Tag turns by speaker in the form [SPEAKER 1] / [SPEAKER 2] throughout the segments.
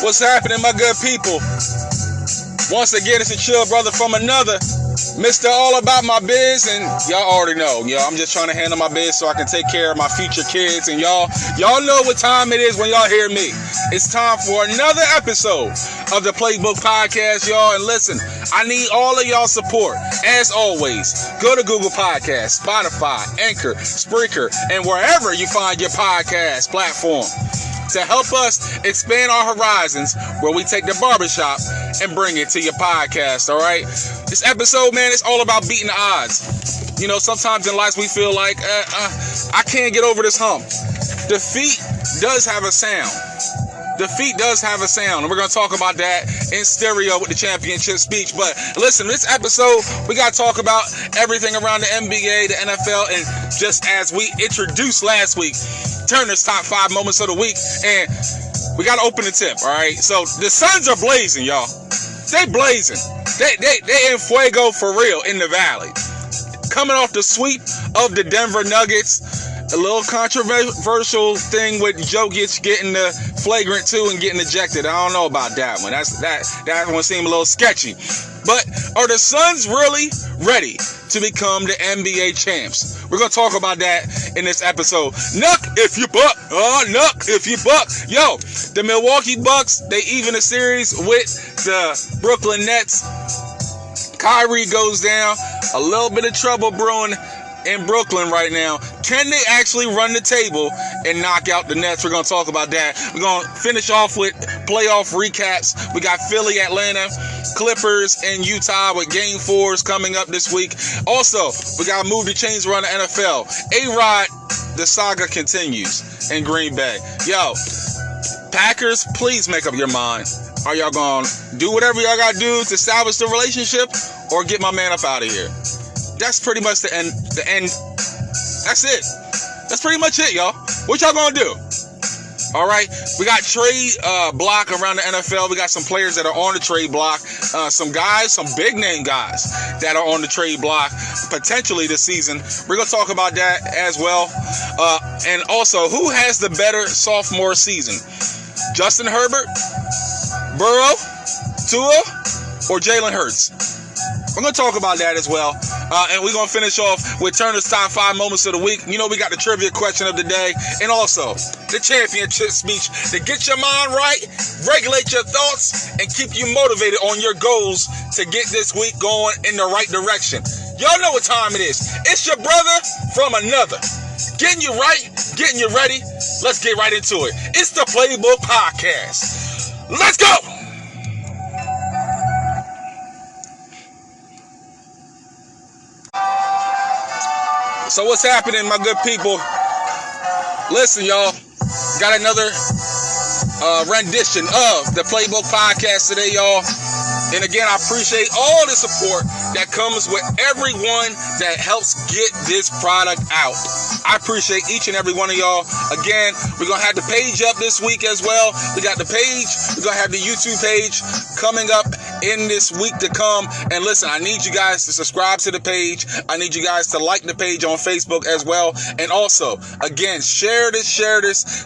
[SPEAKER 1] What's happening, my good people? Once again, it's a chill brother from another. Mr. All About My Biz, and y'all already know, I'm just trying to handle my biz so I can take care of my future kids, and y'all know what time it is when y'all hear me. It's time for another episode of the Playbook Podcast, y'all, and listen, I need all of y'all support. As always, go to Google Podcast, Spotify, Anchor, Spreaker, and wherever you find your podcast platform to help us expand our horizons, where we take the barbershop and bring it to your podcast, all right? This episode, man, it's all about beating the odds. You know, sometimes in life we feel like, I can't get over this hump. Defeat does have a sound. Defeat does have a sound, and we're going to talk about that in stereo with the championship speech. But listen, this episode, we got to talk about everything around the NBA, the NFL, and just as we introduced last week, Turner's top 5 moments of the week, and we got to open the tip, all right? So the Suns are blazing, y'all. They blazing. They in fuego for real in the Valley. Coming off the sweep of the Denver Nuggets. A little controversial thing with Jokic getting the flagrant 2 and getting ejected. I don't know about that one. That one seemed a little sketchy. But are the Suns really ready to become the NBA champs? We're going to talk about that in this episode. Knuck if you buck. Knuck if you buck. Yo, the Milwaukee Bucks, they even a series with the Brooklyn Nets. Kyrie goes down. A little bit of trouble brewing in Brooklyn right now. Can they actually run the table and knock out the Nets? We're going to talk about that. We're going to finish off with playoff recaps. We got Philly, Atlanta, Clippers, and Utah with Game 4s coming up this week. Also, we got to move the chains around the NFL. A-Rod, the saga continues in Green Bay. Yo, Packers, please make up your mind. Are y'all going to do whatever y'all got to do to salvage the relationship or get my man up out of here? That's pretty much the end. That's it. That's pretty much it, y'all. What y'all gonna do? All right. We got trade block around the NFL. We got some players that are on the trade block. Some guys, some big name guys that are on the trade block potentially this season. We're gonna talk about that as well. And also, who has the better sophomore season? Justin Herbert, Burrow, Tua, or Jalen Hurts? We're going to talk about that as well. And we're going to finish off with Turner's top 5 moments of the week. You know, we got the trivia question of the day. And also, the championship speech to get your mind right, regulate your thoughts, and keep you motivated on your goals to get this week going in the right direction. Y'all know what time it is. It's your brother from another. Getting you right, getting you ready. Let's get right into it. It's the Playbook Podcast. Let's go! So what's happening, my good people? Listen, y'all, got another rendition of the Playbook Podcast today, y'all. And again, I appreciate all the support that comes with everyone that helps get this product out. I appreciate each and every one of y'all. Again, we're going to have the page up this week as well. We got the page. We're going to have the YouTube page coming up in this week to come. And listen, I need you guys to subscribe to the page. I need you guys to like the page on Facebook as well. And also, again, share this.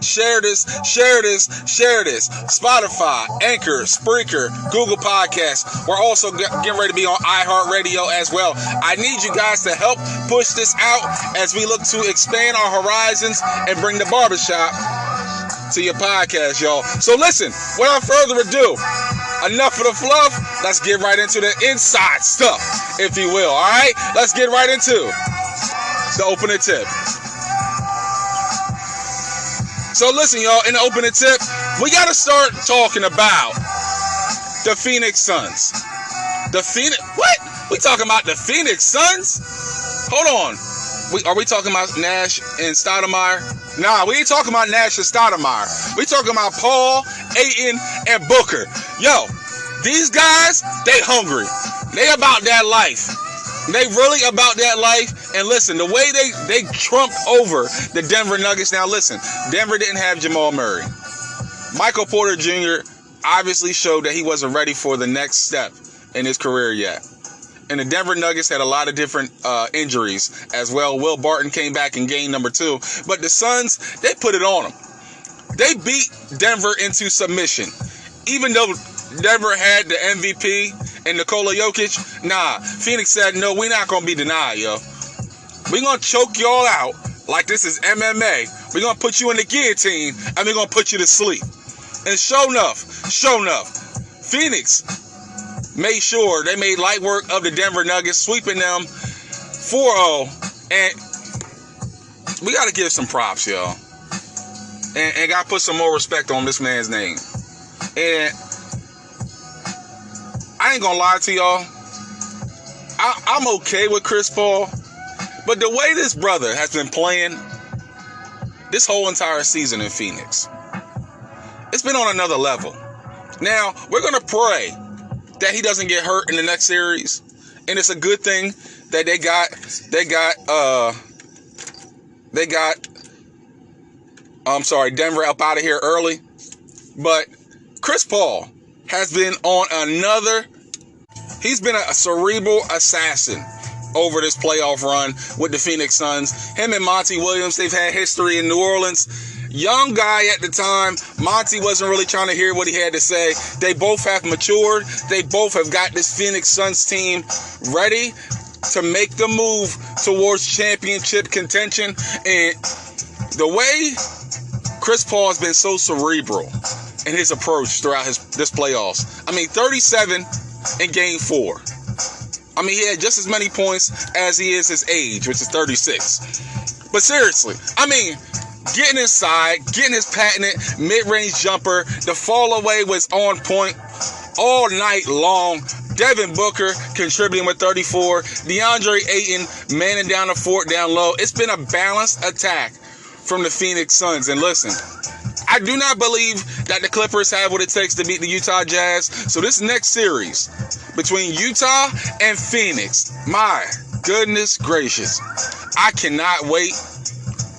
[SPEAKER 1] Spotify, Anchor, Spreaker, Google Podcast. We're also getting ready to be on iHeartRadio as well. I need you guys to help push this out as we look to expand our horizons and bring the barbershop to your podcast, y'all. So listen, without further ado, enough of the fluff. Let's get right into the inside stuff, if you will. All right, let's get right into the opening tip. So listen, y'all, in the opening tip, we got to start talking about the Phoenix Suns. What? We talking about the Phoenix Suns? Hold on. Are we talking about Nash and Stoudemire? Nah, we ain't talking about Nash and Stoudemire. We talking about Paul, Ayton, and Booker. Yo, these guys, they hungry. They about that life. They really about that life. And listen, the way they trumped over the Denver Nuggets. Now listen, Denver didn't have Jamal Murray. Michael Porter Jr. obviously showed that he wasn't ready for the next step in his career yet. And the Denver Nuggets had a lot of different injuries as well. Will Barton came back in game number 2. But the Suns, they put it on them. They beat Denver into submission. Even though Denver had the MVP and Nikola Jokic, Phoenix said, no, we're not going to be denied, yo. We're going to choke y'all out like this is MMA. We're going to put you in the guillotine, and we're going to put you to sleep. And sure enough, Phoenix made sure they made light work of the Denver Nuggets, sweeping them 4-0. And we got to give some props, y'all. And got to put some more respect on this man's name. And I ain't going to lie to y'all. I'm okay with Chris Paul. But the way this brother has been playing this whole entire season in Phoenix, it's been on another level. Now, we're going to pray that he doesn't get hurt in the next series. And it's a good thing that they got Denver up out of here early. But Chris Paul has been on he's been a cerebral assassin over this playoff run with the Phoenix Suns. Him and Monty Williams, they've had history in New Orleans. Young guy at the time. Monty wasn't really trying to hear what he had to say. They both have matured. They both have got this Phoenix Suns team ready to make the move towards championship contention. And the way Chris Paul has been so cerebral in his approach throughout this playoffs. 37 in game 4. He had just as many points as he is his age, which is 36. But seriously, getting inside, getting his patented mid-range jumper, the fall away was on point all night long. Devin Booker contributing with 34. DeAndre Ayton manning down the fort down low. It's been a balanced attack from the Phoenix Suns. And listen, I do not believe that the Clippers have what it takes to beat the Utah Jazz. So this next series between Utah and Phoenix, my goodness gracious, I cannot wait.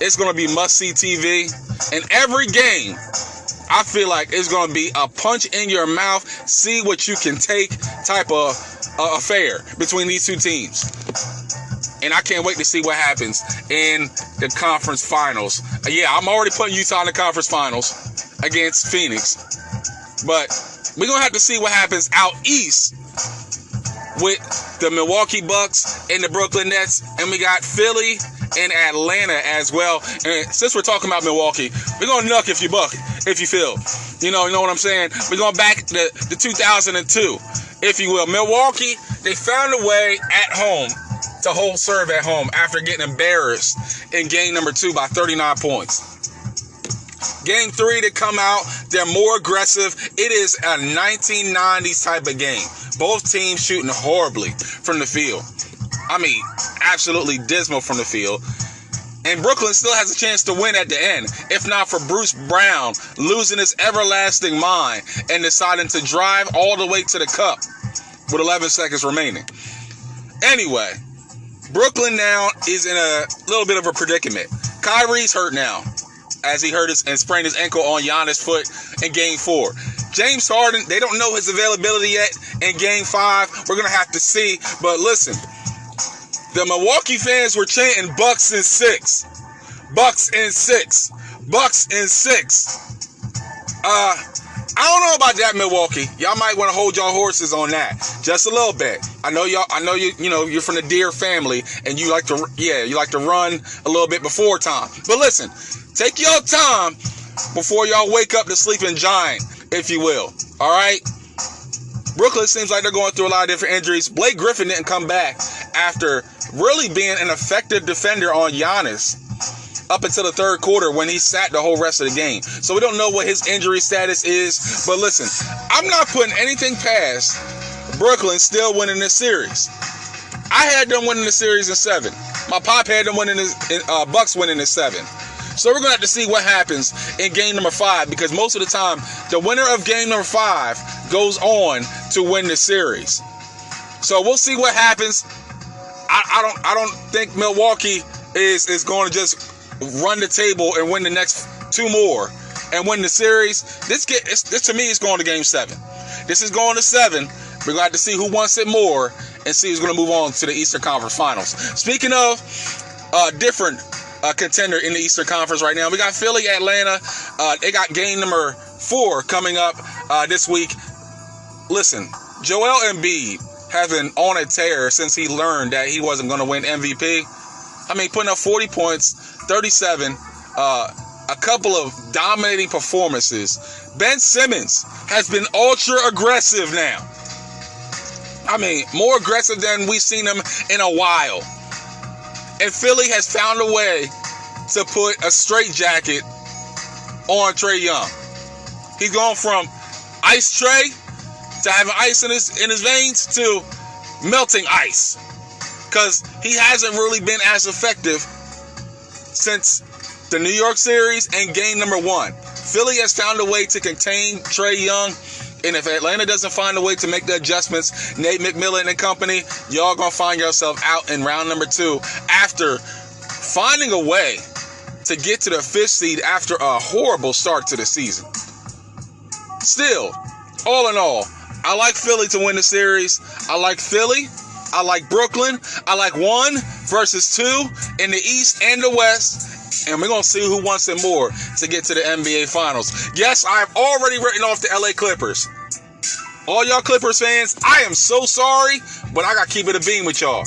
[SPEAKER 1] It's going to be must-see TV. And every game, I feel like it's going to be a punch in your mouth, see what you can take type of affair between these two teams. And I can't wait to see what happens in the conference finals. I'm already putting Utah in the conference finals against Phoenix. But we're going to have to see what happens out east with the Milwaukee Bucks and the Brooklyn Nets. And we got Philly and Atlanta as well. And since we're talking about Milwaukee, we're going to knuck if you buck, if you feel. You know what I'm saying? We're going back to 2002, if you will. Milwaukee, they found a way at home to hold serve at home after getting embarrassed in game number 2 by 39 points. Game 3, they come out, they're more aggressive. It is a 1990s type of game. Both teams shooting horribly from the field. Absolutely dismal from the field. And Brooklyn still has a chance to win at the end, if not for Bruce Brown losing his everlasting mind and deciding to drive all the way to the cup with 11 seconds remaining. Anyway, Brooklyn now is in a little bit of a predicament. Kyrie's hurt now, as he hurt and sprained his ankle on Giannis' foot in game 4. James Harden, they don't know his availability yet in game 5. We're going to have to see. But listen, the Milwaukee fans were chanting Bucks in 6. Bucks in 6. Bucks in 6. I don't know about that, Milwaukee. Y'all might want to hold y'all horses on that just a little bit. I know you're from the Deer family and you like to run a little bit before time. But listen, take your time before y'all wake up the sleeping giant, if you will. All right? Brooklyn seems like they're going through a lot of different injuries. Blake Griffin didn't come back after really being an effective defender on Giannis up until the third quarter when he sat the whole rest of the game. So we don't know what his injury status is. But listen, I'm not putting anything past Brooklyn still winning this series. I had them winning the series in 7. My pop had them winning Bucks winning in 7. So we're going to have to see what happens in game number 5, because most of the time, the winner of game number 5 goes on to win the series. So we'll see what happens. I don't think Milwaukee is going to just run the table and win the next 2 more and win the series. This to me is going to game 7. This is going to 7. We're going to have to see who wants it more and see who's going to move on to the Eastern Conference Finals. Speaking of different contender in the Eastern Conference right now, we got Philly, Atlanta. They got game number 4 coming up this week. Listen, Joel Embiid has been on a tear since he learned that he wasn't going to win MVP. I mean, putting up 40 points, 37, a couple of dominating performances. Ben Simmons has been ultra aggressive now. I mean, more aggressive than we've seen him in a while. And Philly has found a way to put a straitjacket on Trae Young. He's gone from ice Trae to having ice in his veins to melting ice, because he hasn't really been as effective since the New York series and game number 1. Philly has found a way to contain Trae Young, and if Atlanta doesn't find a way to make the adjustments, Nate McMillan and company, y'all gonna find yourself out in round number 2 after finding a way to get to the 5th seed after a horrible start to the season. Still, all in all, I like Philly to win the series. I like Philly. I like Brooklyn. I like 1 versus 2 in the East and the West. And we're going to see who wants it more to get to the NBA Finals. Yes, I've already written off the LA Clippers. All y'all Clippers fans, I am so sorry, but I got to keep it a beam with y'all.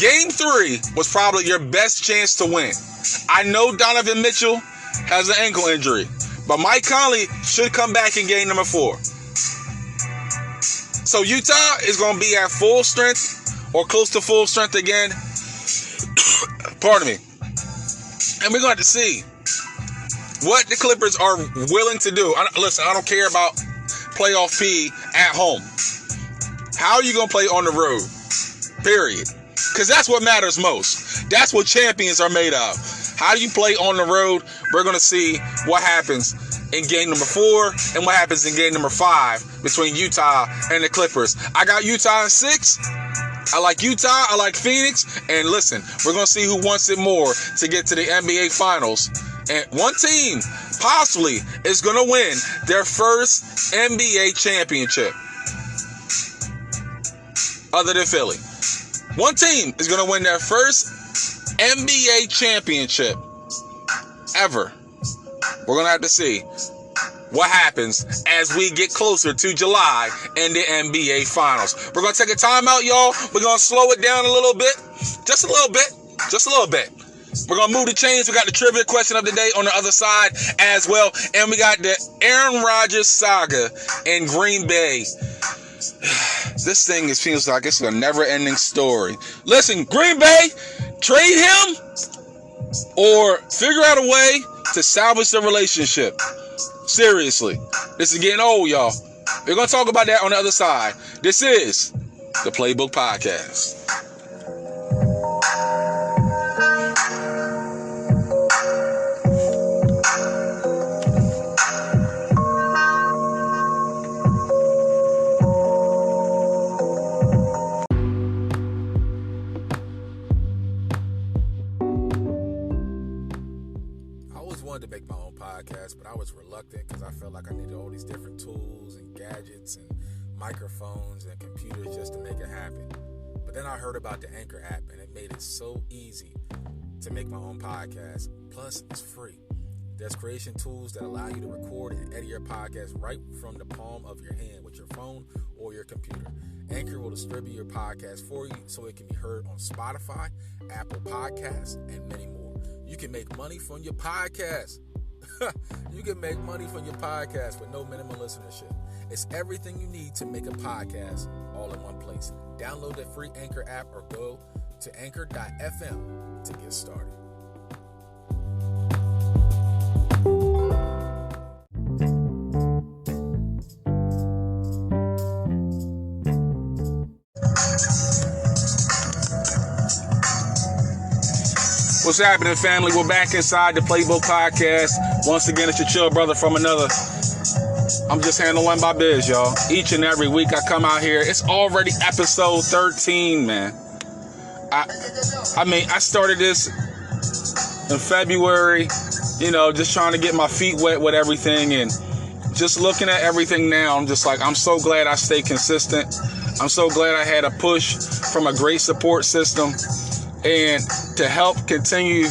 [SPEAKER 1] Game 3 was probably your best chance to win. I know Donovan Mitchell has an ankle injury, but Mike Conley should come back in game number 4. So Utah is going to be at full strength or close to full strength again. Pardon me. And we're going to see what the Clippers are willing to do. Listen, I don't care about playoff P at home. How are you going to play on the road? Period. Because that's what matters most. That's what champions are made of. How do you play on the road? We're going to see what happens in game number 4 and what happens in game number 5 between Utah and the Clippers. I got Utah in 6. I like Utah. I like Phoenix. And listen, we're going to see who wants it more to get to the NBA Finals. And one team possibly is going to win their first NBA championship other than Philly. One team is going to win their first NBA championship ever. We're going to have to see what happens as we get closer to July and the NBA Finals. We're going to take a timeout, y'all. We're going to slow it down a little bit. Just a little bit. Just a little bit. We're going to move the chains. We got the trivia question of the day on the other side as well. And we got the Aaron Rodgers saga in Green Bay. This thing feels like it's a never-ending story. Listen, Green Bay, trade him or figure out a way to salvage the relationship. Seriously. This is getting old, y'all. We're going to talk about that on the other side. This is the Playbook Podcast.
[SPEAKER 2] To make my own podcast, but I was reluctant because I felt like I needed all these different tools and gadgets and microphones and computers just to make it happen. But then I heard about the Anchor app, and it made it so easy to make my own podcast. Plus, it's free. There's creation tools that allow you to record and edit your podcast right from the palm of your hand with your phone or your computer. Anchor will distribute your podcast for you so it can be heard on Spotify, Apple Podcasts, and many more. You can make money from your podcast. You can make money from your podcast with no minimum listenership. It's everything you need to make a podcast all in one place. Download the free Anchor app or go to anchor.fm to get started.
[SPEAKER 1] What's happening, family? We're back inside the Playbook Podcast. Once again, it's your chill brother from another. I'm just handling my biz, y'all. Each and every week I come out here. It's already episode 13, man. I mean, I started this in February, just trying to get my feet wet with everything. And just looking at everything now, I'm just like, I'm so glad I stay consistent. I'm so glad I had a push from a great support system and to help continue